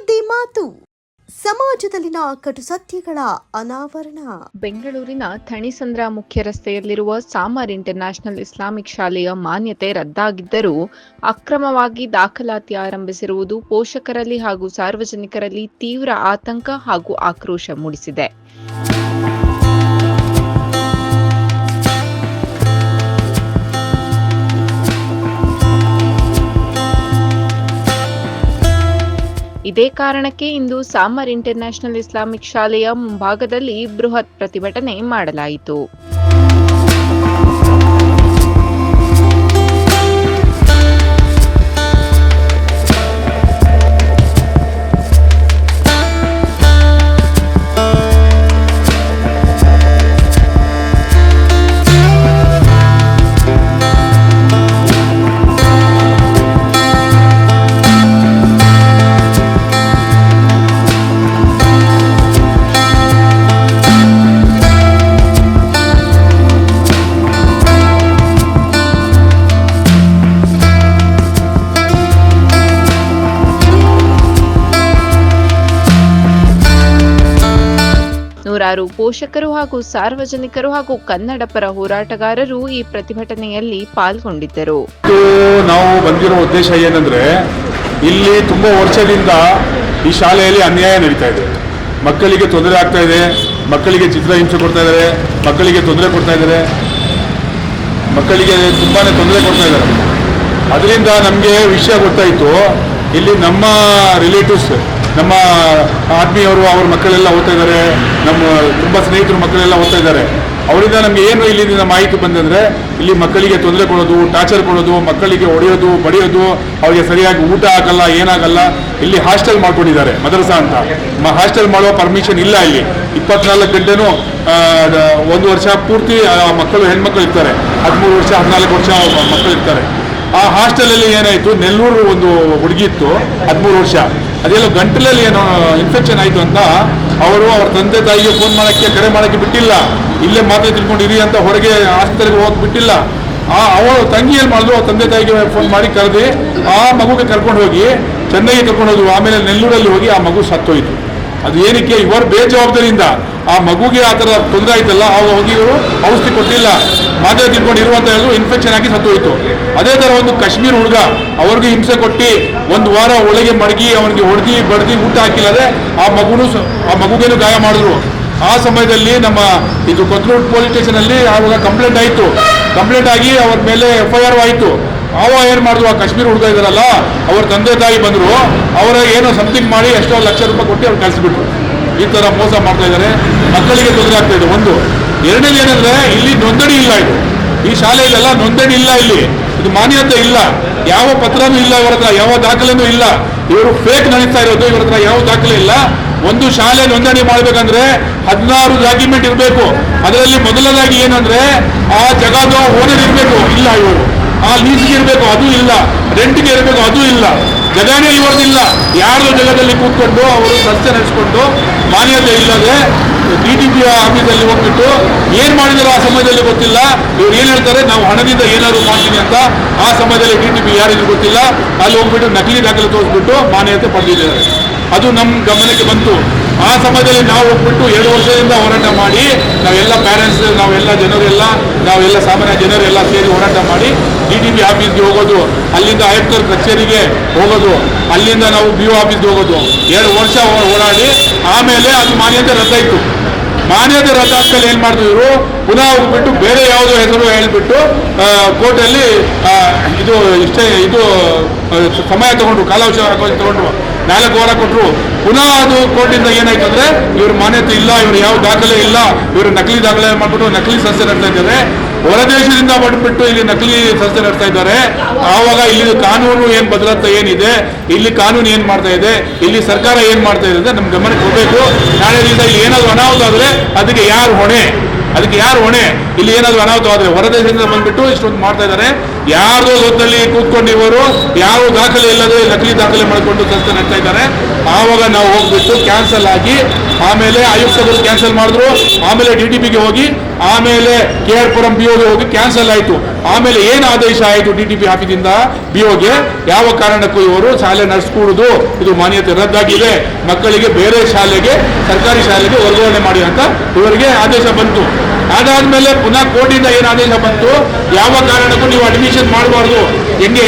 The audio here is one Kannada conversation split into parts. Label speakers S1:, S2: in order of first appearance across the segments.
S1: ಸುದ್ದಿ ಮಾತು ಸಮಾಜದಲ್ಲಿನ ಕಟು ಸತ್ಯಗಳ ಅನಾವರಣ.
S2: ಬೆಂಗಳೂರಿನ ಥಣಿಸಂದ್ರ ಮುಖ್ಯ ರಸ್ತೆಯಲ್ಲಿರುವ ಸಾಮರ್ ಇಂಟರ್ನ್ಯಾಷನಲ್ ಇಸ್ಲಾಮಿಕ್ ಶಾಲೆಯ ಮಾನ್ಯತೆ ರದ್ದಾಗಿದ್ದರೂ ಅಕ್ರಮವಾಗಿ ದಾಖಲಾತಿ ಆರಂಭಿಸಿರುವುದು ಪೋಷಕರಲ್ಲಿ ಹಾಗೂ ಸಾರ್ವಜನಿಕರಲ್ಲಿ ತೀವ್ರ ಆತಂಕ ಹಾಗೂ ಆಕ್ರೋಶ ಮೂಡಿಸಿದೆ. ಇದೇ ಕಾರಣಕ್ಕೆ ಇಂದು ಸಾಮರ್ ಇಂಟರ್ನ್ಯಾಷನಲ್ ಇಸ್ಲಾಮಿಕ್ ಶಾಲೆಯ ಮುಂಭಾಗದಲ್ಲಿ ಬೃಹತ್ ಪ್ರತಿಭಟನೆ ಮಾಡಲಾಯಿತು. ನೂರಾರು ಪೋಷಕರು ಹಾಗೂ ಸಾರ್ವಜನಿಕರು ಹಾಗೂ ಕನ್ನಡ ಪರ ಹೋರಾಟಗಾರರು ಈ ಪ್ರತಿಭಟನೆಯಲ್ಲಿ ಪಾಲ್ಗೊಂಡಿದ್ದರು.
S3: ನಾವು ಬಂದಿರೋ ಉದ್ದೇಶ ಏನಂದ್ರೆ, ಇಲ್ಲಿ ತುಂಬಾ ವರ್ಷದಿಂದ ಈ ಶಾಲೆಯಲ್ಲಿ ಅನ್ಯಾಯ ನಡೀತಾ ಇದೆ. ಮಕ್ಕಳಿಗೆ ತೊಂದರೆ ಆಗ್ತಾ ಇದೆ, ಮಕ್ಕಳಿಗೆ ಚಿತ್ರಹಿಂಸೆ ಕೊಡ್ತಾ ಇದ್ದಾರೆ, ಮಕ್ಕಳಿಗೆ ತೊಂದರೆ ಕೊಡ್ತಾ ಇದ್ದಾರೆ, ಮಕ್ಕಳಿಗೆ ತುಂಬಾನೇ ತೊಂದರೆ ಕೊಡ್ತಾ ಇದ್ದಾರೆ. ಅದರಿಂದ ನಮಗೆ ವಿಷಯ ಗೊತ್ತಾಯಿತು. ಇಲ್ಲಿ ನಮ್ಮ ರಿಲೇಟಿವ್ಸ್, ನಮ್ಮ ಆತ್ಮೀಯವರು, ಅವ್ರ ಮಕ್ಕಳೆಲ್ಲ ಓದ್ತಾ ಇದ್ದಾರೆ, ನಮ್ಮ ತುಂಬ ಸ್ನೇಹಿತರು ಮಕ್ಕಳೆಲ್ಲ ಓದ್ತಾ ಇದ್ದಾರೆ. ಅವರಿಂದ ನಮಗೆ ಏನು ಇಲ್ಲಿಂದ ಮಾಹಿತಿ ಬಂದಂದರೆ, ಇಲ್ಲಿ ಮಕ್ಕಳಿಗೆ ತೊಂದರೆ ಕೊಡೋದು, ಟಾರ್ಚರ್ ಕೊಡೋದು, ಮಕ್ಕಳಿಗೆ ಹೊಡೆಯೋದು, ಬಡಿಯೋದು, ಅವರಿಗೆ ಸರಿಯಾಗಿ ಊಟ ಆಗಲ್ಲ, ಏನಾಗಲ್ಲ. ಇಲ್ಲಿ ಹಾಸ್ಟೆಲ್ ಮಾಡ್ಕೊಂಡಿದ್ದಾರೆ, ಮದರಸಾ ಅಂತ. ಹಾಸ್ಟೆಲ್ ಮಾಡೋ ಪರ್ಮಿಷನ್ ಇಲ್ಲ. ಇಲ್ಲಿ 24 ಗಂಟೆನೂ 1 ವರ್ಷ ಪೂರ್ತಿ ಮಕ್ಕಳು, ಹೆಣ್ಮಕ್ಳು ಇರ್ತಾರೆ. 13 ವರ್ಷ 14 ವರ್ಷ ಮಕ್ಕಳು ಇರ್ತಾರೆ. ಆ ಹಾಸ್ಟೆಲಲ್ಲಿ ಏನಾಯಿತು, ನೆಲ್ಲೂರು ಒಂದು ಹುಡುಗಿ ಇತ್ತು, 13 ವರ್ಷ. ಅದೆಲ್ಲೋ ಗಂಟಲಲ್ಲಿ ಏನೋ ಇನ್ಫೆಕ್ಷನ್ ಆಯಿತು ಅಂತ ಅವರು ಅವ್ರ ತಂದೆ ತಾಯಿಗೆ ಫೋನ್ ಮಾಡೋಕ್ಕೆ, ಕರೆ ಮಾಡೋಕ್ಕೆ ಬಿಟ್ಟಿಲ್ಲ. ಇಲ್ಲೇ ಮಾತ್ರ ತಿಳ್ಕೊಂಡಿರಿ ಅಂತ ಹೊರಗೆ ಆಸ್ಪತ್ರೆಗೆ ಹೋಗಿ ಬಿಟ್ಟಿಲ್ಲ. ಅವಳು ತಂಗಿ ಏನು ಮಾಡಿದ್ರು, ಅವ್ರ ತಂದೆ ತಾಯಿಗೆ ಫೋನ್ ಮಾಡಿ ಕರೆದು ಆ ಮಗುಗೆ ಕರ್ಕೊಂಡು ಹೋಗಿ ಚೆನ್ನೈಗೆ ಕರ್ಕೊಂಡು ಹೋದ್ರು. ಆಮೇಲೆ ನೆಲ್ಲೂರಲ್ಲಿ ಹೋಗಿ ಆ ಮಗು ಸತ್ತೋಯ್ತು. ಅದು ಏನಕ್ಕೆ, ಇವರು ಬೇಜವಾಬ್ದಾರಿಯಿಂದ ಆ ಮಗುಗೆ ಆ ಥರ ತೊಂದರೆ ಆಯ್ತಲ್ಲ, ಅವಾಗ ಹೋಗಿ ಇವರು ಔಷಧಿ ಕೊಟ್ಟಿಲ್ಲ, ಮಾತ್ರ ತಿಳ್ಕೊಂಡು ಇರುವಂತ ಹೇಳಿದ್ರು, ಇನ್ಫೆಕ್ಷನ್ ಆಗಿ ಸತ್ತೋಯ್ತು. ಅದೇ ಥರ ಒಂದು ಕಾಶ್ಮೀರ ಹುಡುಗ, ಅವ್ರಿಗೆ ಹಿಂಸೆ ಕೊಟ್ಟು 1 ವಾರ ಒಳಗೆ ಮಡಗಿ ಅವನಿಗೆ ಹೊಡೆದಿ ಬಡ್ದು ಊಟ ಹಾಕಿಲ್ಲದೆ ಆ ಮಗುಗೇನು ಗಾಯ ಮಾಡಿದ್ರು. ಆ ಸಮಯದಲ್ಲಿ ನಮ್ಮ ಇದು ಕೊತ್ನೂರು ಪೊಲೀಸ್ ಸ್ಟೇಷನಲ್ಲಿ ಆವಾಗ ಕಂಪ್ಲೇಂಟ್ ಆಯಿತು. ಕಂಪ್ಲೇಂಟ್ ಆಗಿ ಅವ್ರ ಮೇಲೆ FIR ಆಯಿತು. ಅವ ಏನು ಮಾಡಿದ್ರು, ಆ ಕಾಶ್ಮೀರ ಹುಡುಗ ಇದ್ದಾರಲ್ಲ, ಅವ್ರ ತಂದೆ ತಾಯಿ ಬಂದರು, ಅವರ ಏನೋ ಸಮಥಿಂಗ್ ಮಾಡಿ ಎಷ್ಟೋ ಲಕ್ಷ ರೂಪಾಯಿ ಕೊಟ್ಟು ಅವ್ರು ಕಳಿಸ್ಬಿಟ್ರು. ಈ ಥರ ಮೋಸ ಮಾಡ್ತಾ ಇದ್ದಾರೆ, ಮಕ್ಕಳಿಗೆ ತೊಂದರೆ ಆಗ್ತಾ ಇದೆ. ಒಂದು. ಎರಡನೇದು ಏನಂದರೆ, ಇಲ್ಲಿ ನೋಂದಣಿ ಇಲ್ಲ. ಈ ಶಾಲೆಯಲ್ಲೆಲ್ಲ ನೋಂದಣಿ ಇಲ್ಲ. ಇಲ್ಲಿ ಇದು ಮಾನ್ಯತೆ ಇಲ್ಲ, ಯಾವ ಪತ್ರನೂ ಇಲ್ಲ, ಇವರ ಹತ್ರ ಯಾವ ದಾಖಲೆನೂ ಇಲ್ಲ. ಇವರು ಫೇಕ್ ನಡೀತಾ ಇರೋದು, ಇವರ ಹತ್ರ ಯಾವ ದಾಖಲೆ ಇಲ್ಲ. ಒಂದು ಶಾಲೆ ನೋಂದಣಿ ಮಾಡಬೇಕಂದ್ರೆ 16 ಡಾಕ್ಯುಮೆಂಟ್ ಇರಬೇಕು. ಅದರಲ್ಲಿ ಮೊದಲನೇದಾಗಿ ಏನಂದ್ರೆ, ಆ ಜಗದ ಓನರ್ ಇರಬೇಕು, ಇಲ್ಲ ಇವರು. ಆ ಲೀಸ್ಗೆ ಇರಬೇಕು, ಅದು ಇಲ್ಲ. ರೆಂಟ್ಗೆ ಇರಬೇಕು, ಅದು ಇಲ್ಲ. ಜಗನೇ ಇವರದಿಲ್ಲ. ಯಾರ್ದೋ ಜಗದಲ್ಲಿ ಕೂತ್ಕೊಂಡು ಅವರು ಸಂಸ್ಥೆ ನಡೆಸ್ಕೊಂಡು ಮಾನ್ಯತೆ ಇಲ್ಲದೆ DTP ಆಫೀಸಲ್ಲಿ ಹೋಗ್ಬಿಟ್ಟು ಏನು ಮಾಡಿದಾರೋ ಆ ಸಮಯದಲ್ಲಿ ಗೊತ್ತಿಲ್ಲ. ಇವ್ರು ಏನು ಹೇಳ್ತಾರೆ, ನಾವು ಹಣದಿಂದ ಏನಾದ್ರು ಮಾಡ್ತೀನಿ ಅಂತ. ಆ ಸಮಯದಲ್ಲಿ DTP ಯಾರಿಗೂ ಗೊತ್ತಿಲ್ಲ. ಅಲ್ಲಿ ಹೋಗ್ಬಿಟ್ಟು ನಕಲಿ ದಾಖಲೆ ತೋರಿಸ್ಬಿಟ್ಟು ಮಾನ್ಯತೆ ಪಡೆದಿದ್ದಾರೆ. ಅದು ನಮ್ಮ ಗಮನಕ್ಕೆ ಬಂತು. ಆ ಸಮಯದಲ್ಲಿ ನಾವು ಹೋಗ್ಬಿಟ್ಟು 2 ವರ್ಷದಿಂದ ಹೋರಾಟ ಮಾಡಿ, ನಾವೆಲ್ಲ ಪ್ಯಾರೆಂಟ್ಸ್, ನಾವೆಲ್ಲ ಸಾಮಾನ್ಯ ಜನರೆಲ್ಲ ಸೇರಿ ಹೋರಾಟ ಮಾಡಿ DTP ಆಫೀಸ್ಗೆ ಹೋಗೋದು, ಅಲ್ಲಿಂದ ಆಯುಕ್ತರ ಕಚೇರಿಗೆ ಹೋಗೋದು, ಅಲ್ಲಿಂದ ನಾವು BO ಆಫೀಸ್ಗೆ ಹೋಗೋದು. 2 ವರ್ಷ ಓಡಾಡಿ ಆಮೇಲೆ ಅದು ಮಾನ್ಯತೆ ರದ್ದಾಯಿತು. ಮಾನ್ಯತೆ ರದ್ದಾದ್ಮೇಲೆ ಏನು ಮಾಡಿದ್ರು, ಇವರು ಪುನಃ ಹೋಗ್ಬಿಟ್ಟು ಬೇರೆ ಯಾವುದೋ ಹೆಸರು ಹೇಳ್ಬಿಟ್ಟು ಕೋರ್ಟಲ್ಲಿ ಇದು ಸಮಯ ತಗೊಂಡ್ರು, ಕಾಲಾವಕಾಶ ತಗೊಂಡ್ರು. 4 ವಾರ ಕೊಟ್ಟರು. ಪುನಃ ಅದು ಕೋರ್ಟಿಂದ ಏನಾಯ್ತು ಅಂದರೆ, ಇವ್ರ ಮಾನ್ಯತೆ ಇಲ್ಲ, ಇವರು ಯಾವ ದಾಖಲೆ ಇಲ್ಲ, ಇವರು ನಕಲಿ ದಾಖಲೆ ಮಾಡಿಬಿಟ್ಟು ನಕಲಿ ಸಂಸ್ಥೆ ನಡೆಸ್ತಾ ಇದ್ದಾರೆ. ಹೊರದೇಶದಿಂದ ಬಂದ್ಬಿಟ್ಟು ಇಲ್ಲಿ ನಕಲಿ ಸಂಸ್ಥೆ ನಡೆಸ್ತಾ ಇದ್ದಾರೆ. ಆವಾಗ ಇಲ್ಲಿ ಕಾನೂನು ಏನು ಬದಲಾಗ್ತಾ ಏನಿದೆ, ಇಲ್ಲಿ ಕಾನೂನು ಏನು ಮಾಡ್ತಾ ಇದೆ, ಇಲ್ಲಿ ಸರ್ಕಾರ ಏನು ಮಾಡ್ತಾ ಇದೆ ಅಂತ ನಮ್ಮ ಗಮನಕ್ಕೆ ಹೋಗಬೇಕು. ನಾಳೆ ದಿವಸ ಇಲ್ಲಿ ಏನಾದರೂ ಅನಾಹುತ ಆದರೆ ಅದಕ್ಕೆ ಯಾರು ಹೊಣೆ? ಇಲ್ಲಿ ಏನಾದರೂ ಅನಾಹುತ ಆದರೆ ಹೊರದೇಶದಿಂದ ಬಂದ್ಬಿಟ್ಟು ಇಷ್ಟೊಂದು ಮಾಡ್ತಾ ಇದ್ದಾರೆ. ಯಾರ್ದೋ ಹೊತ್ತಲ್ಲಿ ಕೂತ್ಕೊಂಡು ಇವರು ಯಾವ ದಾಖಲೆ ಇಲ್ಲದೆ ನಕಲಿ ದಾಖಲೆ ಮಾಡಿಕೊಂಡು ಸಂಸ್ಥೆ ನಡೆಸ್ತಾ ಇದ್ದಾರೆ. ಆವಾಗ ನಾವು ಹೋಗ್ಬಿಟ್ಟು ಕ್ಯಾನ್ಸಲ್ ಆಗಿ ಆಮೇಲೆ ಆಯುಕ್ತರು ಕ್ಯಾನ್ಸಲ್ ಮಾಡಿದ್ರು, ಆಮೇಲೆ DTPಗೆ ಹೋಗಿ, ಆಮೇಲೆ KR BO ಹೋಗಿ ಕ್ಯಾನ್ಸಲ್ ಆಯಿತು. ಆಮೇಲೆ ಏನು ಆದೇಶ ಆಯಿತು DTP ಆಫೀಸಿಂದ BOಗೆ, ಯಾವ ಕಾರಣಕ್ಕೂ ಇವರು ಶಾಲೆ ನಡೆಸ್ಕೂಡುದು, ಇದು ಮಾನ್ಯತೆ ರದ್ದಾಗಿದೆ, ಮಕ್ಕಳಿಗೆ ಬೇರೆ ಶಾಲೆಗೆ, ಸರ್ಕಾರಿ ಶಾಲೆಗೆ ವರ್ಗಾವಣೆ ಮಾಡಿ ಅಂತ ಇವರಿಗೆ ಆದೇಶ ಬಂತು. ಅದಾದ್ಮೇಲೆ ಪುನಃ ಕೋರ್ಟಿಂದ ಏನು ಆದೇಶ ಬಂತು, ಯಾವ ಕಾರಣಕ್ಕೂ ನೀವು ಅಡ್ಮಿಷನ್ ಮಾಡಬಾರ್ದು. ಹೆಂಗೆ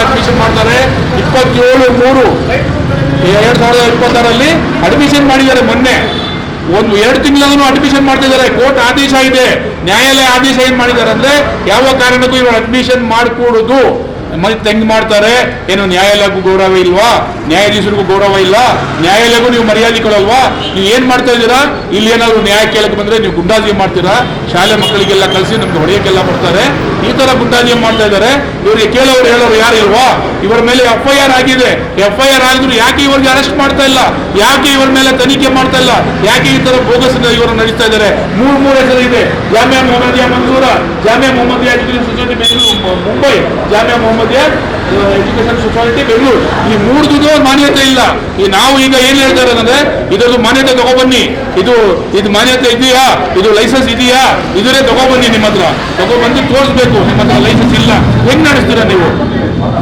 S3: ಅಡ್ಮಿಷನ್ ಮಾಡ್ತಾರೆ? 27/3/2026 ಅಡ್ಮಿಷನ್ ಮಾಡಿದ್ದಾರೆ. ಮೊನ್ನೆ 2 ತಿಂಗಳಲ್ಲೂ ಅಡ್ಮಿಷನ್ ಮಾಡ್ತಿದ್ದಾರೆ. ಕೋರ್ಟ್ ಆದೇಶ ಇದೆ, ನ್ಯಾಯಾಲಯ ಆದೇಶ ಏನ್ ಮಾಡಿದ್ದಾರೆ ಅಂದ್ರೆ, ಯಾವ ಕಾರಣಕ್ಕೂ ಇವರು ಅಡ್ಮಿಷನ್ ಮಾಡಿಕೊಡುದು. ಮತ್ತೆ ಹೆಂಗ್ ಮಾಡ್ತಾರೆ? ಏನು ನ್ಯಾಯಾಲಯಕ್ಕೂ ಗೌರವ ಇಲ್ವಾ? ನ್ಯಾಯಾಧೀಶರಿಗೂ ಗೌರವ ಇಲ್ಲ? ನ್ಯಾಯಾಲಯಕ್ಕೂ ನೀವು ಮರ್ಯಾದೆ ಕೊಡಲ್ವಾ? ನೀವು ಏನ್ ಮಾಡ್ತಾ ಇದ್ದೀರಾ? ಇಲ್ಲಿ ಏನಾದ್ರು ನ್ಯಾಯ ಕೇಳಕ್ಕೆ ಬಂದ್ರೆ ನೀವು ಗುಂಡಾಜಿ ಮಾಡ್ತೀರಾ? ಶಾಲೆ ಮಕ್ಕಳಿಗೆಲ್ಲ ಕಳಿಸಿ ನಮ್ಗೆ ಹೊಡೆಯಕ್ಕೆಲ್ಲ ಬರ್ತಾರೆ, ಈ ತರ ಗುಂಡಾಜಿ ಮಾಡ್ತಾ ಇದ್ದಾರೆ. ಇವರಿಗೆ ಕೇಳೋರು ಹೇಳೋರು ಯಾರು ಇಲ್ವಾ? ಇವರ ಮೇಲೆ FIR ಆಗಿದೆ. FIR ಆಗಿದ್ರು ಯಾಕೆ ಇವರಿಗೆ ಅರೆಸ್ಟ್ ಮಾಡ್ತಾ ಇಲ್ಲ? ಯಾಕೆ ಇವರ ಮೇಲೆ ತನಿಖೆ ಮಾಡ್ತಾ ಇಲ್ಲ? ಯಾಕೆ ಈ ತರ ಬೋಗಸ್ ಇವರು ನಡೀತಾ ಇದ್ದಾರೆ? ಮೂರು ಹೆಸರು ಇದೆ: Jamia Mohammadiya Mangalore, Jamia Mohammadiya education society Bengaluru Mumbai, Jamia Mohammadiya education society Bengaluru. ಈ 3 ಮಾನ್ಯತೆ ಇಲ್ಲ. ನಾವು ಈಗ ಏನ್ ಹೇಳ್ತಾರೆ ಅಂದ್ರೆ, ಇದೊಂದು ಮಾನ್ಯತೆ ತಗೊಬನ್ನಿ, ಇದು ಮಾನ್ಯತೆ ಇದೆಯಾ, ಇದು ಲೈಸೆನ್ಸ್ ಇದೆಯಾ, ಇದನ್ನೇ ತಗೊಬನ್ನಿ, ನಿಮ್ಮ ಹತ್ರ ತಗೊಬಂದು ತೋರಿಸ್ಬೇಕು. ನಿಮ್ಮ ಹತ್ರ ಲೈಸೆನ್ಸ್ ಇಲ್ಲ, ಹೆಂಗ್ ನಡೆಸ್ತೀರಾ ನೀವು?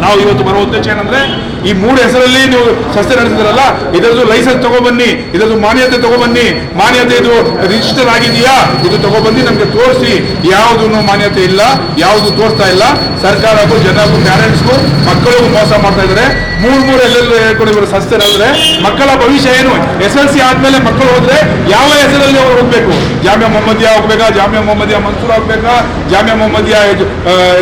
S3: ನಾವು ಇವತ್ತು ಬರೋ ಉದ್ದೇಶ ಏನಂದ್ರೆ, ಈ 3 ಹೆಸರಲ್ಲಿ ನೀವು ಸಂಸ್ಥೆ ನಡೆಸಿದ್ರಲ್ಲ, ಇದರದ್ದು ಲೈಸೆನ್ಸ್ ತಗೊಬನ್ನಿ, ಇದರದ್ದು ಮಾನ್ಯತೆ ತಗೊಬನ್ನಿ, ಮಾನ್ಯತೆ ಇದು ರಿಜಿಸ್ಟರ್ ಆಗಿದೆಯಾ, ಇದು ತಗೊಬಂದು ನಮ್ಗೆ ತೋರಿಸಿ. ಯಾವುದು ಮಾನ್ಯತೆ ಇಲ್ಲ, ಯಾವುದು ತೋರಿಸ್ತಾ ಇಲ್ಲ. ಸರ್ಕಾರಕ್ಕೂ ಜನಕ್ಕೂ ಪ್ಯಾರೆಂಟ್ಸ್ಗೂ ಮಕ್ಕಳಿಗೂ ಮೋಸ ಮಾಡ್ತಾ ಇದ್ದಾರೆ. 3 ಎಲ್ಲೆಲ್ಲೂ ಹೇಳ್ಕೊಂಡು ಇವರು ಸಂಸ್ಥೆ ನಡೆದ್ರೆ ಮಕ್ಕಳ ಭವಿಷ್ಯ ಏನು? SSLC ಆದ್ಮೇಲೆ ಮಕ್ಕಳು ಹೋದ್ರೆ ಯಾವ ಹೆಸರಲ್ಲಿ ಅವರು ಹೋಗ್ಬೇಕು? ಜಾಮಿಯಾ ಮೊಹಮ್ಮದಿಯಾ ಹೋಗ್ಬೇಕಾ, ಜಾಮಿಯಾ ಮೊಹಮ್ಮದಿಯಾ ಮನ್ಸೂರ್ ಹೋಗ್ಬೇಕಾ, ಜಾಮಿಯಾ ಮೊಹಮ್ಮದಿಯಾ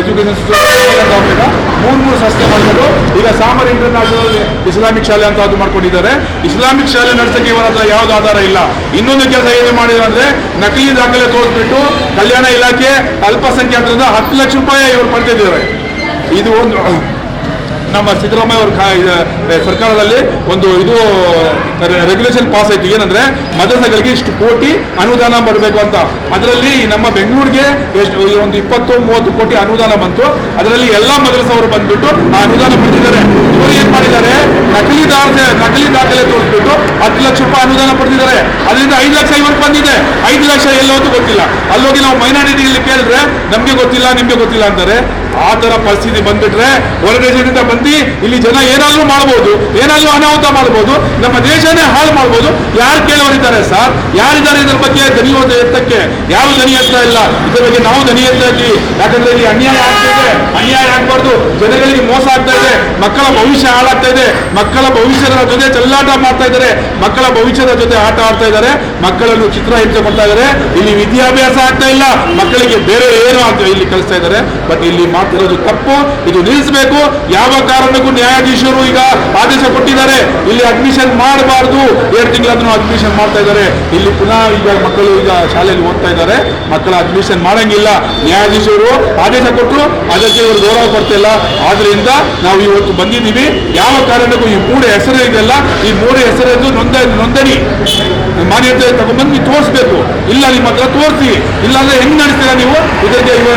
S3: ಎಜುಕೇಶನ್ ಸೊಸೈಟಿ ಹೋಗ್ಬೇಕಾ? 3 ಸಂಸ್ಥೆ ಮಾಡಿದ್ರು. ಈಗ ಸಾಮರ್ ಇಂಟರ್ನ್ಯಾಷನಲ್ ಇಸ್ಲಾಮಿಕ್ ಶಾಲೆ ಅಂತ ಅದು ಮಾಡ್ಕೊಂಡಿದ್ದಾರೆ. ಇಸ್ಲಾಮಿಕ್ ಶಾಲೆ ನಡೆಸಕ್ಕೆ ಇವರ ಹತ್ರ ಯಾವ್ದು ಆಧಾರ ಇಲ್ಲ. ಇನ್ನೊಂದು ಕೆಲಸ ಏನು ಮಾಡಿದ್ರು ಅಂದ್ರೆ, ನಕಲಿ ದಾಖಲೆ ತೋರಿಸ್ಬಿಟ್ಟು ಕಲ್ಯಾಣ ಇಲಾಖೆ ಅಲ್ಪಸಂಖ್ಯಾತರಿಂದ 10 ಲಕ್ಷ ರೂಪಾಯಿ ಇವರು ಪಡೆದಿದ್ದಾರೆ. ಇದು ಒಂದು ನಮ್ಮ ಸಿದ್ದರಾಮಯ್ಯ ಅವ್ರ ಸರ್ಕಾರದಲ್ಲಿ ಒಂದು ರೆಗ್ಯುಲೇಷನ್ ಪಾಸ್ ಆಯ್ತು. ಏನಂದ್ರೆ, ಮದ್ರಸೆಗಳಿಗೆ ಇಷ್ಟು ಕೋಟಿ ಅನುದಾನ ಬರಬೇಕು ಅಂತ. ಅದರಲ್ಲಿ ನಮ್ಮ ಬೆಂಗಳೂರಿಗೆ ಒಂದು 20-30 ಕೋಟಿ ಅನುದಾನ ಬಂತು. ಅದರಲ್ಲಿ ಎಲ್ಲ ಮದ್ರಸವರು ಬಂದ್ಬಿಟ್ಟು ಆ ಅನುದಾನ ಪಡೆದಿದ್ದಾರೆ. ಇವರು ಏನ್ ಮಾಡಿದ್ದಾರೆ? ನಕಲಿ ದಾಖಲೆ ತೋರಿಸ್ಬಿಟ್ಟು 10 ಲಕ್ಷ ರೂಪಾಯಿ ಅನುದಾನ ಪಡೆದಿದ್ದಾರೆ. ಅದರಿಂದ 5 ಲಕ್ಷ ಇವತ್ತು ಬಂದಿದೆ. 5 ಲಕ್ಷ ಎಲ್ಲೋದು ಗೊತ್ತಿಲ್ಲ. ಅಲ್ಲೋಗಿ ನಾವು ಮೈನಾರಿಟಿಗಳಲ್ಲಿ ಕೇಳಿದ್ರೆ ನಮ್ಗೆ ಗೊತ್ತಿಲ್ಲ, ನಿಮ್ಗೆ ಗೊತ್ತಿಲ್ಲ ಅಂತಾರೆ. ಆ ತರ ಪರಿಸ್ಥಿತಿ ಬಂದ್ಬಿಟ್ರೆ ಹೊರ ದೇಶದಿಂದ ಬಂದು ಇಲ್ಲಿ ಜನ ಏನಾದ್ರೂ ಮಾಡಬಹುದು, ಏನಾದ್ರೂ ಅನಾಹುತ ಮಾಡಬಹುದು, ನಮ್ಮ ದೇಶನೇ ಹಾಳು ಮಾಡಬಹುದು. ಯಾರು ಕೇಳೋರಿದ್ದಾರೆ ಸರ್? ಯಾರಿದ್ದಾರೆ ಇದ್ರ ಬಗ್ಗೆ ದನಿ ಎತ್ತಕ್ಕೆ? ಯಾವ ದನಿ ಎತ್ತಾ ಇಲ್ಲ. ಇದ್ರ ಬಗ್ಗೆ ನಾವು ದನಿ ಎತ್ತಾ ಇದ್ದೀವಿ. ಯಾಕಂದ್ರೆ ಇಲ್ಲಿ ಅನ್ಯಾಯ ಆಗ್ತಾ ಇದೆ. ಅನ್ಯಾಯ ಆಗ್ಬಾರ್ದು. ಜನಗಳಿಗೆ ಮೋಸ ಆಗ್ತಾ ಇದೆ. ಮಕ್ಕಳ ಭವಿಷ್ಯ ಹಾಳಾಗ್ತಾ ಇದೆ. ಮಕ್ಕಳ ಭವಿಷ್ಯದ ಜೊತೆ ಚೆಲ್ಲಾಟ ಮಾಡ್ತಾ ಇದ್ದಾರೆ. ಮಕ್ಕಳ ಭವಿಷ್ಯದ ಜೊತೆ ಆಟ ಆಡ್ತಾ ಇದ್ದಾರೆ. ಮಕ್ಕಳನ್ನು ಚಿತ್ರಹಿಂಸೆ ಕೊಡ್ತಾ ಇದ್ದಾರೆ. ಇಲ್ಲಿ ವಿದ್ಯಾಭ್ಯಾಸ ಆಗ್ತಾ ಇಲ್ಲ. ಮಕ್ಕಳಿಗೆ ಬೇರೆ ಏನು ಆಗ್ತಾ ಇಲ್ಲಿ ಕಲಿಸ್ತಾ ಇದ್ದಾರೆ. ಬಟ್ ಇಲ್ಲಿ ಮಾಡ್ತಿರೋದು ತಪ್ಪು. ಇದು ನಿಲ್ಲಿಸಬೇಕು. ಯಾವ ಕಾರಣಕ್ಕೂ ನ್ಯಾಯಾಧೀಶರು ಈಗ ಆದೇಶ ಕೊಟ್ಟಿದ್ದಾರೆ, ಇಲ್ಲಿ ಅಡ್ಮಿಷನ್ ಮಾಡಬಾರ್ದು. 2 ತಿಂಗಳಾದ್ರೂ ಅಡ್ಮಿಷನ್ ಮಾಡ್ತಾ ಇದ್ದಾರೆ. ಇಲ್ಲಿ ಪುನಃ ಈಗ ಮಕ್ಕಳು ಈಗ ಶಾಲೆಯಲ್ಲಿ ಓದ್ತಾ ಇದ್ದಾರೆ. ಮಕ್ಕಳ ಅಡ್ಮಿಷನ್ ಮಾಡಂಗಿಲ್ಲ. ನ್ಯಾಯಾಧೀಶರು ಆದೇಶ ಕೊಟ್ಟರು, ಅದಕ್ಕೆ ಇವರು ಗೌರವ ಕೊಡ್ತಿಲ್ಲ. ಆದ್ರಿಂದ ನಾವು ಇವತ್ತು ಬಂದಿದ್ದೀವಿ. ಯಾವ ಕಾರಣಕ್ಕೂ ಈ 3 ಹೆಸರು ಇದೆಯಲ್ಲ, ಈ 3 ಹೆಸರದ್ದು ನೋಂದಣಿ ಮಾನ್ಯತೆ ತಗೊಂಡ್ಬಂದು ನೀವು ತೋರಿಸ್ಬೇಕು. ಇಲ್ಲ ನಿಮ್ಮ ಹತ್ರ ತೋರಿಸಿ, ಇಲ್ಲಾಂದ್ರೆ ಹೆಂಗ್ ನಡೆಸ್ತೀರಾ ನೀವು? ಇದಕ್ಕೆ ಈಗ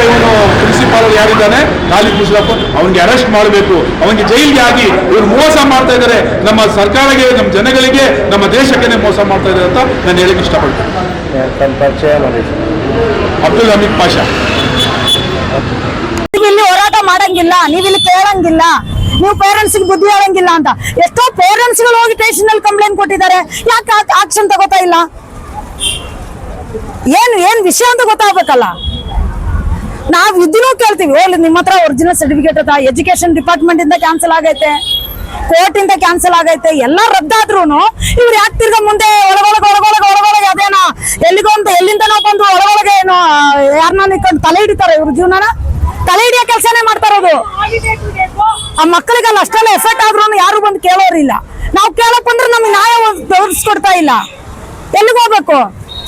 S3: ಇವನು ಪ್ರಿನ್ಸಿಪಾಲ್ ಯಾರಿದ್ದಾನೆ, ಖಾಲಿದ್ ಮುಷರಫ್, ಅವನಿಗೆ ಅರೆಸ್ಟ್ ಮಾಡಬೇಕು. ಅವನಿಗೆ ಜೈಲಿಗೆ ಆಗಿ ಇವರು ಮೋಸ ಮಾಡ್ತಾ ಇದ್ದಾರೆ. ನಮ್ಮ ಸರ್ಕಾರಕ್ಕೆ, ನಮ್ಮ ಜನಗಳಿಗೆ, ನಮ್ಮ ದೇಶಕ್ಕೆ ಮೋಸ ಮಾಡ್ತಾ ಇದ್ದಾರೆ ಅಂತ ನಾನು ಹೇಳಕ್ಕೆ ಇಷ್ಟಪಡ್ತೀನಿ. ಅಬ್ದುಲ್ ಹಮೀದ್ ಪಾಷಾ.
S4: ನೀವಿಲ್ಲಿ ಹೋರಾಟ ಮಾಡಂಗಿಲ್ಲ, ನೀವಿಲ್ಲಿ ಕೇಳಂಗಿಲ್ಲ, ನೀವು ಪೇರೆಂಟ್ಸ್ ಬುದ್ಧಿ ಹೇಳಂಗಿಲ್ಲ ಅಂತ ಎಷ್ಟೋ ಪೇರೆಂಟ್ಸ್ ಗಳು ಹೋಗಿ ಸ್ಟೇಷನ್ ಅಲ್ಲಿ ಕಂಪ್ಲೇಂಟ್ ಕೊಟ್ಟಿದ್ದಾರೆ. ಯಾಕೆ ಆಕ್ಷನ್ ತಗೋತಾ ಇಲ್ಲ? ಏನ್ ವಿಷಯ ಅಂತ ಗೊತ್ತಾಗ್ಬೇಕಲ್ಲ. ನಾವ್ ಇದನ್ನು ಕೇಳ್ತೀವಿ, ಹೋಗ್ಲಿ ನಿಮ್ಮ ಹತ್ರ ಒರಿಜಿನಲ್ ಸರ್ಟಿಫಿಕೇಟ್ ಅದ, ಎಜುಕೇಶನ್ ಡಿಪಾರ್ಟ್ಮೆಂಟ್ ಇಂದ ಕ್ಯಾನ್ಸಲ್ ಆಗೈತೆ, ಕೋರ್ಟ್ ಇಂದ ಕ್ಯಾನ್ಸಲ್ ಆಗೈತೆ, ಎಲ್ಲ ರದ್ದಾದ್ರೂ ಇವ್ರು ಯಾಕೆ ತಿರ್ಗ ಮುಂದೆ ಒಳಗೊಳಗೆ ಅದೇನೋ ಎಲ್ಲಿಂದ ನಾವು ಬಂದು ಒಳಗೊಳಗೆ ಏನೋ ಯಾರನ್ನ ನಿಂತ್ಕೊಂಡು ತಲೆ ಹಿಡಿತಾರೆ. ಇವ್ರ ಜೀವನನ ತಲೆ ಹಿಡಿಯೋ ಕೆಲಸನೇ ಮಾಡ್ತಾ ಇರೋದು. ಆ ಮಕ್ಕಳಿಗೆಲ್ಲ ಅಷ್ಟೆಲ್ಲ ಎಫೆಕ್ಟ್ ಆದ್ರೂ ಯಾರು ಬಂದು ಕೇಳೋರಿಲ್ಲ. ನಾವು ಕೇಳಕ್ ಬಂದ್ರೆ ನಮ್ಗೆ ನ್ಯಾಯ ತೋರಿಸ್ಕೊಡ್ತಾ ಇಲ್ಲ. ಎಲ್ಲಿಗೆ ಹೋಗ್ಬೇಕು?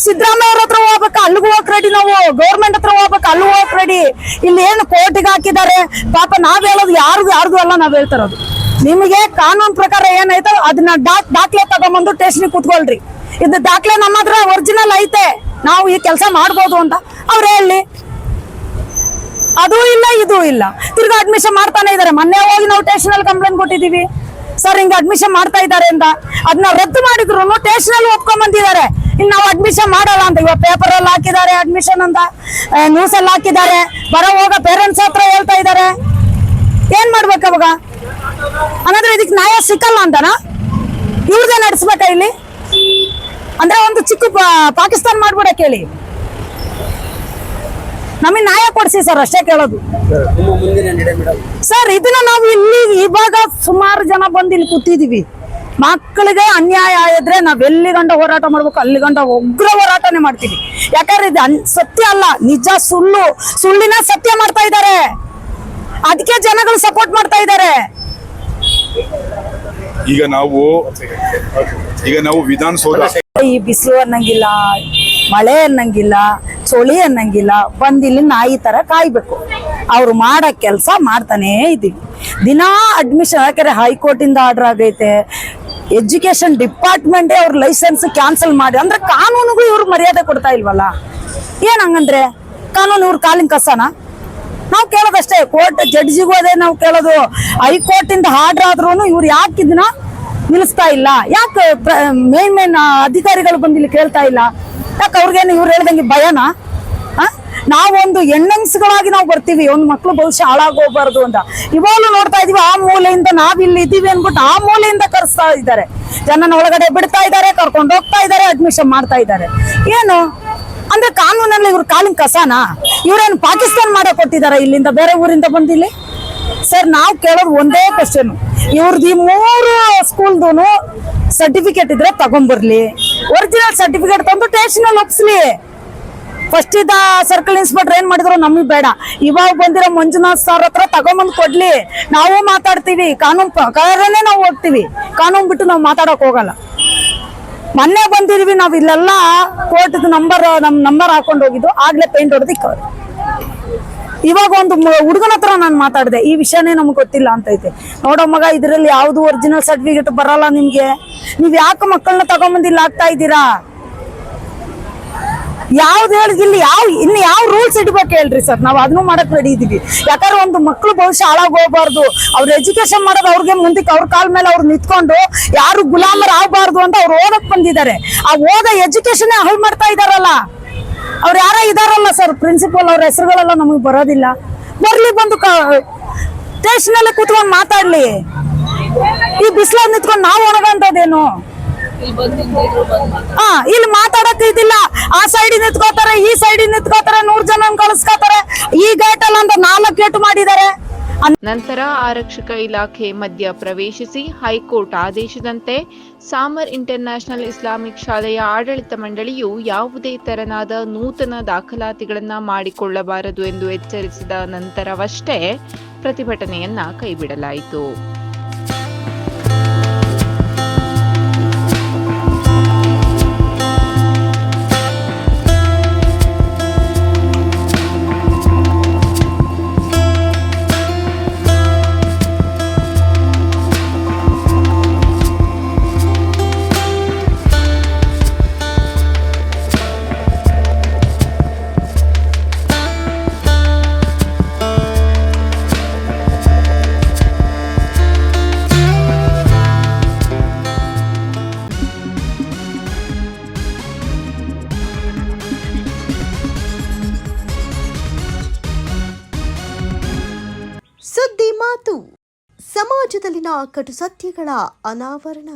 S4: ಸಿದ್ದರಾಮಯ್ಯ ಅವ್ರ ಹತ್ರ ಹೋಗ್ಬೇಕು, ಅಲ್ಲಿಗೂ ಹೋಗಕ್ ರೆಡಿ. ನಾವು ಗೌರ್ಮೆಂಟ್ ಹತ್ರ ಹೋಗ್ಬೇಕು, ಅಲ್ಲೂ ಹೋಗಕ್ ರೆಡಿ. ಇಲ್ಲಿ ಏನು ಕೋರ್ಟಿಗೆ ಹಾಕಿದ್ದಾರೆ ಪಾಪ. ನಾವ್ ಹೇಳೋದು ಯಾರ್ದು ಅಲ್ಲ, ನಾವ್ ಹೇಳ್ತಾ ಇರೋದು ನಿಮಗೆ ಕಾನೂನು ಪ್ರಕಾರ ಏನಾಯ್ತು ಅದನ್ನ ದಾಖಲೆ ತಗೊಂಬಂದು ಸ್ಟೇಷನ್ ಕೂತ್ಕೊಳ್ರಿ. ಇದು ದಾಖಲೆ ನಮ್ಮ ಹತ್ರ ಒರಿಜಿನಲ್ ಐತೆ, ನಾವು ಈ ಕೆಲಸ ಮಾಡ್ಬೋದು ಅಂತ ಅವ್ರು ಹೇಳಿ. ಅದೂ ಇಲ್ಲ, ಇದೂ ಇಲ್ಲ. ತಿರ್ಗಾ ಅಡ್ಮಿಷನ್ ಮಾಡ್ತಾನೆ ಇದಾರೆ. ಮೊನ್ನೆ ಹೋಗಿ ನಾವು ಸ್ಟೇಷನ್ ಅಲ್ಲಿ ಕಂಪ್ಲೇಂಟ್ ಕೊಟ್ಟಿದೀವಿ. ಸರ್ ಹಿಂಗೆ ಅಡ್ಮಿಷನ್ ಮಾಡ್ತಾ ಇದ್ದಾರೆ ಅಂತ ಅದನ್ನ ರದ್ದು ಮಾಡಿದ್ರು ಟೇಷನ್ ಅಲ್ಲಿ ಒಪ್ಕೊಂಡ್ ಬಂದಿದ್ದಾರೆ. ಇನ್ನು ನಾವು ಅಡ್ಮಿಷನ್ ಮಾಡಲ್ಲ ಅಂತ ಇವಾಗ ಪೇಪರ್ ಅಲ್ಲಿ ಹಾಕಿದ್ದಾರೆ ಅಡ್ಮಿಷನ್ ಅಂತ, ನ್ಯೂಸ್ ಅಲ್ಲಿ ಹಾಕಿದ್ದಾರೆ, ಬರೋ ಹೋಗ ಪೇರೆಂಟ್ಸ್ ಹತ್ರ ಹೇಳ್ತಾ ಇದ್ದಾರೆ. ಏನ್ ಮಾಡ್ಬೇಕು ಅವಾಗ? ಅನ್ನೋದ್ರೆ ಇದಕ್ಕೆ ನ್ಯಾಯ ಸಿಕ್ಕಲ್ಲ ಅಂತನಾ? ಇವ್ರದೇ ನಡೆಸ್ಬೇಕಾ ಇಲ್ಲಿ? ಅಂದ್ರೆ ಒಂದು ಚಿಕ್ಕ ಪಾಕಿಸ್ತಾನ ಮಾಡ್ಬಿಡಕ್ಕೆ ಹೇಳಿ, ನಮಗೆ ನ್ಯಾಯ ಕೊಡ್ಸಿ ಸರ್, ಅಷ್ಟೇ ಕೇಳೋದು ಸರ್. ಇದನ್ನ ನಾವು ಇಲ್ಲಿ ಇವಾಗ ಸುಮಾರು ಜನ ಬಂದು ಇಲ್ಲಿ ಕೂತಿದೀವಿ. ಮಕ್ಕಳಿಗೆ ಅನ್ಯಾಯ ಆದ್ರೆ ನಾವ್ ಎಲ್ಲಿ ಗಂಟ ಹೋರಾಟ ಮಾಡ್ಬೇಕು ಅಲ್ಲಿ ಗಂಟ ಉಗ್ರ ಹೋರಾಟನೇ ಮಾಡ್ತೀವಿ. ಯಾಕಂದ್ರೆ ಇದು ಸತ್ಯ ಅಲ್ಲ, ನಿಜ ಸುಳ್ಳು, ಸುಳ್ಳಿನ ಸತ್ಯ ಮಾಡ್ತಾ ಇದ್ದಾರೆ. ಅದಕ್ಕೆ ಜನಗಳು ಸಪೋರ್ಟ್ ಮಾಡ್ತಾ ಇದ್ದಾರೆ.
S5: ಈಗ ನಾವು ವಿಧಾನಸೌಧ
S4: ಈ ಬಿಸಿಲು ಅನ್ನಂಗಿಲ್ಲ, ಮಳೆ ಅನ್ನಂಗಿಲ್ಲ, ಚಳಿ ಅನ್ನಂಗಿಲ್ಲ, ಬಂದ್ ಇಲ್ಲಿ ನಾಯಿ ತರ ಕಾಯ್ಬೇಕು. ಅವ್ರು ಮಾಡೋ ಕೆಲಸ ಮಾಡ್ತಾನೆ ಇದೀವಿ. ದಿನಾ ಅಡ್ಮಿಷನ್, ಯಾಕಂದ್ರೆ ಹೈಕೋರ್ಟ್ ಇಂದ ಆರ್ಡರ್ ಆಗೈತೆ, ಎಜುಕೇಶನ್ ಡಿಪಾರ್ಟ್ಮೆಂಟ್ ಅವ್ರ ಲೈಸೆನ್ಸ್ ಕ್ಯಾನ್ಸಲ್ ಮಾಡಿ, ಅಂದ್ರೆ ಕಾನೂನಿಗೂ ಇವ್ರು ಮರ್ಯಾದೆ ಕೊಡ್ತಾ ಇಲ್ವಲ್ಲ. ಏನ್ ಹಂಗಂದ್ರೆ ಕಾನೂನು ಇವ್ರ ಕಾಲಿನ ಕಸನ? ನಾವು ಕೇಳೋದಷ್ಟೇ, ಕೋರ್ಟ್ ಜಡ್ಜಿಗೂ ಅದೇ ನಾವು ಕೇಳೋದು. ಹೈಕೋರ್ಟ್ ಇಂದ ಆರ್ಡರ್ ಆದ್ರೂ ಇವ್ರು ಯಾಕೆ ಇದನ್ನ ನಿಲ್ಲಿಸ್ತಾ ಇಲ್ಲ? ಯಾಕೆ ಮೇನ್ ಅಧಿಕಾರಿಗಳು ಬಂದು ಇಲ್ಲಿ ಕೇಳ್ತಾ ಇಲ್ಲ? ಯಾಕೆ ಅವ್ರಿಗೇನು ಇವ್ರು ಹೇಳ್ದಂಗೆ ಭಯನಾ? ನಾವೊಂದು ಹೆಣ್ಣಂಗ್ಸ್ಗಳಾಗಿ ನಾವು ಬರ್ತೀವಿ, ಒಂದು ಮಕ್ಳು ಭವಿಷ್ಯ ಹಾಳಾಗೋಗ್ಬಾರ್ದು ಅಂತ. ಇವಾಗಲೂ ನೋಡ್ತಾ ಇದೀವಿ, ಆ ಮೂಲೆಯಿಂದ ನಾವಿಲ್ಲಿ ಇದ್ದೀವಿ ಅನ್ಬಿಟ್ಟು ಆ ಮೂಲೆಯಿಂದ ಕರೆಸ್ತಾ ಇದ್ದಾರೆ, ಜನನ ಒಳಗಡೆ ಬಿಡ್ತಾ ಇದ್ದಾರೆ, ಕರ್ಕೊಂಡು ಹೋಗ್ತಾ ಇದ್ದಾರೆ, ಅಡ್ಮಿಷನ್ ಮಾಡ್ತಾ ಇದ್ದಾರೆ. ಏನು ಅಂದ್ರೆ ಕಾನೂನಲ್ಲಿ ಇವ್ರ ಕಾಲಿನ ಕಸನಾ? ಇವ್ರೇನು ಪಾಕಿಸ್ತಾನ ಮಾಡಕ್ ಕೊಟ್ಟಿದಾರ ಇಲ್ಲಿಂದ ಬೇರೆ ಊರಿಂದ ಬಂದಿಲ್ಲಿ? ಸರ್ ನಾವು ಕೇಳೋದು ಒಂದೇ ಕ್ವಶನ್, ಇವ್ರದ್ದು ಈ 3 ಸ್ಕೂಲ್ದು ಸರ್ಟಿಫಿಕೇಟ್ ಇದ್ರೆ ತಗೊಂಡ್ಬರ್ಲಿ, ಒರಿಜಿನಲ್ ಸರ್ಟಿಫಿಕೇಟ್ ತಂದು ಸ್ಟೇಷನ್ ಅಲ್ಲಿ ಒಪ್ಸ್ಲಿ. ಫಸ್ಟ್ ಇದ್ದ ಸರ್ಕಲ್ ಇನ್ಸ್ಪೆಕ್ಟರ್ ಏನ್ ಮಾಡಿದ್ರು ನಮಗ್ ಬೇಡ, ಇವಾಗ ಬಂದಿರೋ ಮಂಜುನಾಥ್ ಸರ್ ಹತ್ರ ತಗೊಂಬಂದ್ ಕೊಡ್ಲಿ, ನಾವು ಮಾತಾಡ್ತೀವಿ, ಕಾನೂನು ಪ್ರಕಾರನೇ ನಾವು ಹೋಗ್ತೀವಿ, ಕಾನೂನು ಬಿಟ್ಟು ನಾವು ಮಾತಾಡಕ್ ಹೋಗಲ್ಲ. ಮೊನ್ನೆ ಬಂದಿದೀವಿ ನಾವು, ಇಲ್ಲೆಲ್ಲ ಕೋರ್ಟ್ ನಂಬರ್ ಹಾಕೊಂಡು ಹೋಗಿದ್ದು, ಆಗ್ಲೇ ಪೇಂಟ್ ಹೊಡೆದಿಕ್ಕವ್ರು. ಇವಾಗ ಒಂದು ಹುಡುಗನ ಹತ್ರ ನಾನು ಮಾತಾಡಿದೆ, ಈ ವಿಷಯನೇ ನಮ್ಗೆ ಗೊತ್ತಿಲ್ಲ ಅಂತೈತೆ. ನೋಡೋ ಮಗ, ಇದ್ರಲ್ಲಿ ಯಾವ್ದು ಒರಿಜಿನಲ್ ಸರ್ಟಿಫಿಕೇಟ್ ಬರಲ್ಲ ನಿಮ್ಗೆ, ನೀವ್ ಯಾಕೆ ಮಕ್ಕಳನ್ನ ತಗೊಂಬಂದಿಲ್ಲ ಆಗ್ತಾ ಇದ್ದೀರಾ? ಯಾವ್ದು ಹೇಳಿದ್ ಇಲ್ಲಿ ಇನ್ನು ಯಾವ ರೂಲ್ಸ್ ಇಡ್ಬೇಕು ಹೇಳ್ರಿ ಸರ್? ನಾವು ಅದನ್ನು ಮಾಡಕ್ ರೆಡಿ ಇದೀವಿ. ಯಾಕಂದ್ರೆ ಒಂದು ಮಕ್ಳು ಭವಿಷ್ಯ ಹಾಳಾಗೋಗ್ಬಾರ್ದು, ಅವ್ರ ಎಜುಕೇಶನ್ ಮಾಡೋದು ಅವ್ರಿಗೆ ಮುಂದಕ್ಕೆ ಅವ್ರ ಕಾಲ ಮೇಲೆ ಅವ್ರು ನಿಂತ್ಕೊಂಡು ಯಾರು ಗುಲಾಮರ್ ಆಗ್ಬಾರ್ದು ಅಂತ ಅವ್ರು ಓದಕ್ ಬಂದಿದ್ದಾರೆ. ಆ ಓದ ಎಜುಕೇಶನ್ ಹಾಳು ಮಾಡ್ತಾ ಇದಾರಲ್ಲ, ಅವ್ರು ಯಾರ ಇದಾರಲ್ಲ ಸರ್, ಪ್ರಿನ್ಸಿಪಲ್, ಅವ್ರ ಹೆಸರುಗಳೆಲ್ಲ ನಮಗ್ ಬರೋದಿಲ್ಲ. ಬರ್ಲಿ, ಬಂದು ಸ್ಟೇಷನ್ ಅಲ್ಲೇ ಕೂತ್ಕೊಂಡು ಮಾತಾಡ್ಲಿ. ಈ ಬಿಸಿಲ ನಿಂತ್ಕೊಂಡು ನಾವು ಒಣಗಂತದೇನು? ಇಲ್ಲಿ ಮಾತಾಡಕ್ ಇದಿಲ್ಲ. ಆ ಸೈಡ್ ನಿಂತ್ಕೋತಾರೆ, ಈ ಸೈಡ್ ನಿಂತ್ಕೋತಾರೆ, 100 ಜನ ಕಳಿಸ್ಕೋತಾರೆ. ಈ ಗೇಟ್ ಅಲ್ಲ ಅಂತ 4 ಗೇಟ್ ಮಾಡಿದ್ದಾರೆ.
S2: ನಂತರ ಆರಕ್ಷಕ ಇಲಾಖೆ ಮಧ್ಯ ಪ್ರವೇಶಿಸಿ ಹೈಕೋರ್ಟ್ ಆದೇಶದಂತೆ ಸಾಮರ್ ಇಂಟರ್ನ್ಯಾಷನಲ್ ಇಸ್ಲಾಮಿಕ್ ಶಾಲೆಯ ಆಡಳಿತ ಮಂಡಳಿಯು ಯಾವುದೇ ತೆರನಾದ ನೂತನ ದಾಖಲಾತಿಗಳನ್ನು ಮಾಡಿಕೊಳ್ಳಬಾರದು ಎಂದು ಎಚ್ಚರಿಸಿದ ನಂತರವಷ್ಟೇ ಪ್ರತಿಭಟನೆಯನ್ನ ಕೈಬಿಡಲಾಯಿತು.
S1: ಸುದ್ದಿ ಮಾತು, ಸಮಾಜದಲ್ಲಿನ ಕಟು ಸತ್ಯಗಳ ಅನಾವರಣ.